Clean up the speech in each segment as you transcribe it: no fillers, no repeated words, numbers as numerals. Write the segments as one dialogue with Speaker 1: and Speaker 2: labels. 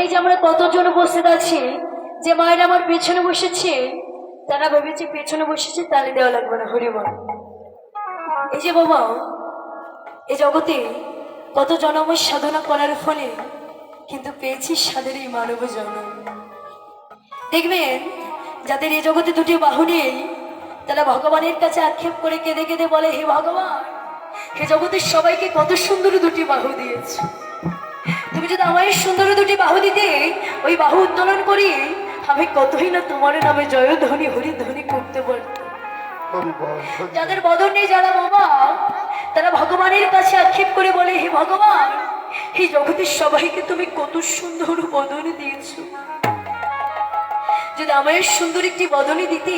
Speaker 1: এই যে আমরা কতজন উপস্থিত আছি, যে মায়ের আমার পেছনে বসেছে, তারা ভেবেছে পেছনে বসেছে তালি দেওয়া লাগবে না। হরিবল। এই যে বাবা, এই জগতে কত জনমের সাধনা করার ফলে কিন্তু পেয়েছি স্বাদের এই মানব জন্ম। দেখবেন যাদের এই জগতে দুটি বাহু নেই, তারা ভগবানের কাছে আক্ষেপ করে কেঁদে কেঁদে বলে, হে ভগবান, হে জগতের সবাইকে কত সুন্দর দুটি বাহু দিয়েছে, তুমি যদি আমার সুন্দর দুটি বাহু দিতে, ওই বাহু উত্তোলন করি আমি কতই না তোমার নামে জয়ধ্বনি হরিধ্বনি করতে পারতাম। যাদের বদন নেই, যারা বাবা, তারা ভগবানের কাছে আক্ষেপ করে বলে, হে ভগবান, এই জগতের সবাইকে তুমি কত সুন্দর বদন দিয়েছো, যদি আমার সুন্দর একটি বদনে দিতে,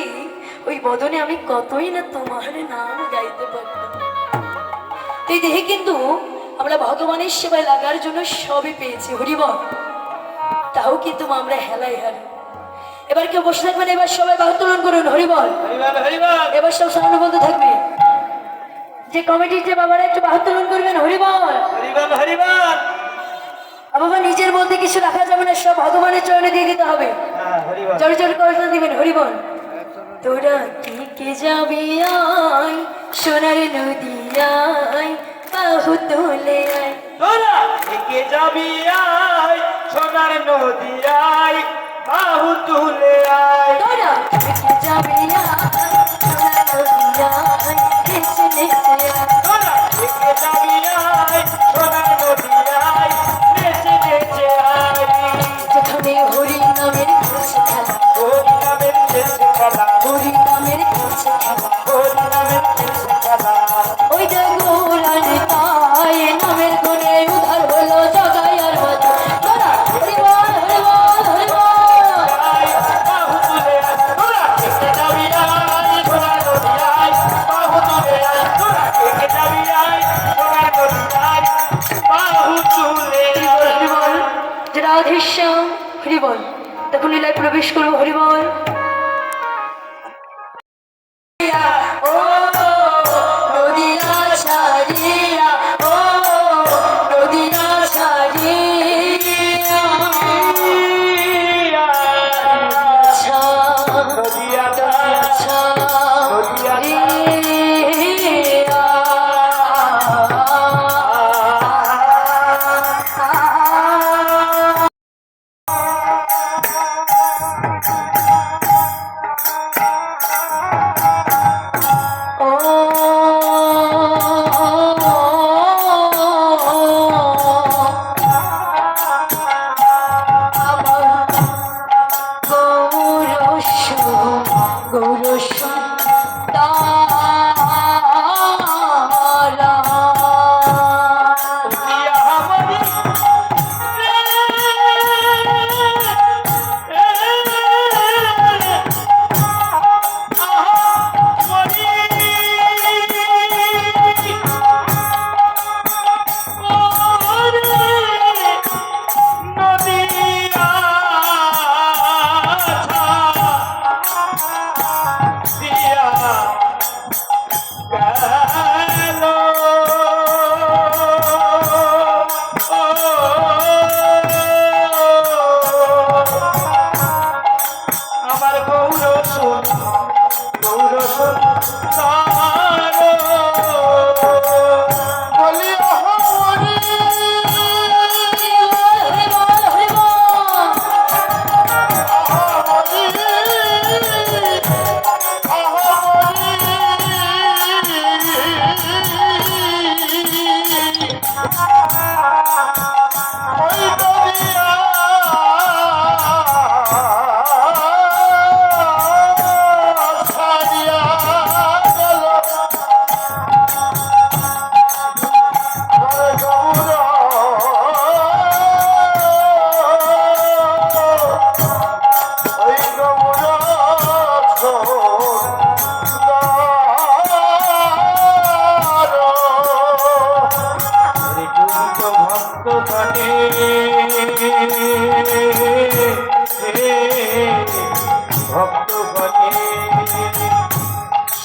Speaker 1: ওই বদনে আমি কতই না তোমার নাম গাইতে পারতাম। এই দেহে কিন্তু আমরা ভগবানের সেবায় লাগার জন্য সবই পেয়েছি। হরিবল। তাও কিন্তু আমরা হেলাই হারি। এবার কেউ বসে থাকবেন, এবার সবাই বাহু উত্তোলন করুন। হরিবল। এবার সব সামনে বন্ধ থাকবে, যে কমিটির যে বাবারা একটু বাহু উত্তোলন করবেন। হরিবল। বাবা নিজের বলতে কিছু রাখা যাবে না, সব ভগবানের চরণে দিয়ে দিতে হবে। জোরে জোরে করে দিবেন। হরিবল। তোরা কে যাবি আয় সোনার নদিয়ায়, বাহু তোলে আয়।
Speaker 2: তোরা কে যাবি আয় সোনার নদিয়ায়, বাহু তুলে আয়।
Speaker 1: তোরা কে যাবি আয় সোনার নদিয়ায়, নেচে নেচে আয়।
Speaker 2: তোরা কে যাবি আয় সোনার নদিয়ায়, নেচে নেচে আয়।
Speaker 1: যেখানে হরি নামের কাছে খেলা,
Speaker 2: হরি নামের দেশে খেলা,
Speaker 1: হরি নামের কাছে খেলা,
Speaker 2: হরি নামের দেশে খেলা।
Speaker 1: ওই যে গৌরানি পায় নামের গুণে উধার হলো জগায় আর বাজে। তোরা হরিবল হরিবল হরিবল।
Speaker 2: বাহু তুলে আয়। তোরা কে যাবি আয় সোনার নদিয়ায়, বাহু তুলে আয়। তোরা কে যাবি আয় সোনার নদিয়ায়, বাহু তুলে আয়।
Speaker 1: হরিবল। যে রাধেশ্যাম। হরিবল। তখন লীলায় প্রবেশ করবো। হরিবল। ও নদিয়া ছাড়িয়া, ও নদিয়া ছাড়িয়া,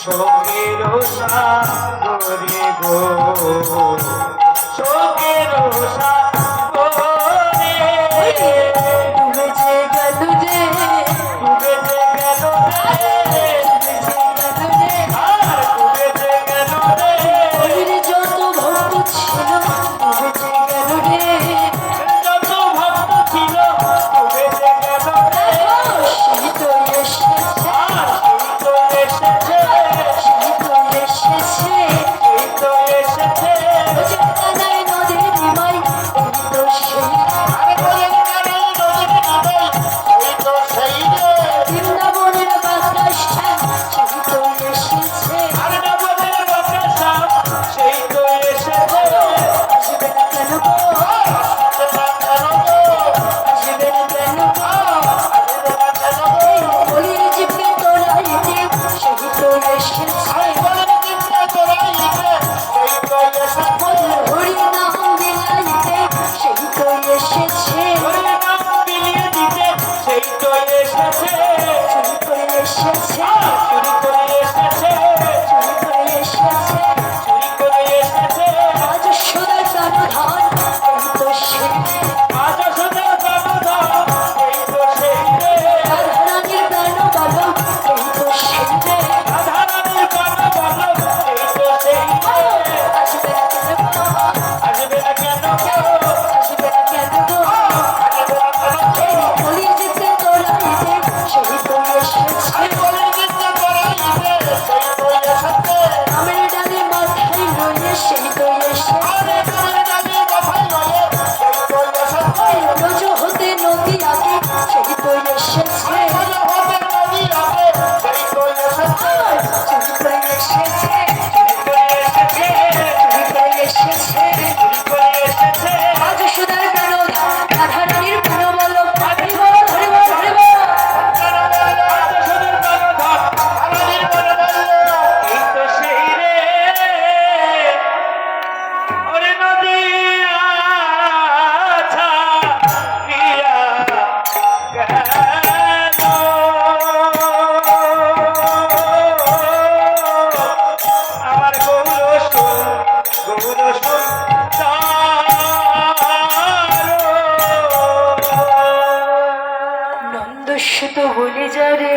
Speaker 2: শোকের সাগরে গো, শোকের সাগরে
Speaker 1: এসেছে
Speaker 2: চুরি করে এসেছে
Speaker 1: চুরি করে এসেছে
Speaker 2: চুরি করে এসেছে
Speaker 1: আজ সুদার প্রাণধন এই তো সে
Speaker 2: আজ সুদের প্রাণধন এই তো সেই রে
Speaker 1: রাধারানীর প্রাণ বালক এই তো সে রে
Speaker 2: রাধারানীর প্রাণ বল্লভ এই তো সেই রে
Speaker 1: আসবে না কেন গো?
Speaker 2: আসবে না কেন
Speaker 1: আসবে না কেন গো?
Speaker 2: আসবে না কেন
Speaker 1: বলি যেতে তোরা যে সেই তো এসেছে
Speaker 2: আমি বলি দিতে করাইতে সেই তো এসেছে
Speaker 1: আমের ডালে মাথায় রয়ে সেই তো এসেছে
Speaker 2: আরে কামের ডালি মাথায় লয়ে সেই তো এসেছে
Speaker 1: রোজ হতে নদী আগে সেই তো এসেছে
Speaker 2: আরে হতে নদী আগে সেই তো এসেছে
Speaker 1: চুরি করে এসেছে
Speaker 2: চুরি করে এসেছে
Speaker 1: চুরি করে এসেছে
Speaker 2: চুরি করে এসেছে
Speaker 1: আজ সুদার প্রাণ রাধারানীর প্রাণ বলো ধরে বল ধরে বল ধরে বল
Speaker 2: আজ সুদের প্রাণধন রাধারানীর প্রাণ বল্লভ এই তো সেই রে ওরে নদী আছা গিয়া গেল আমার গৌরসুন
Speaker 1: নন্দস্যুত বলে যারে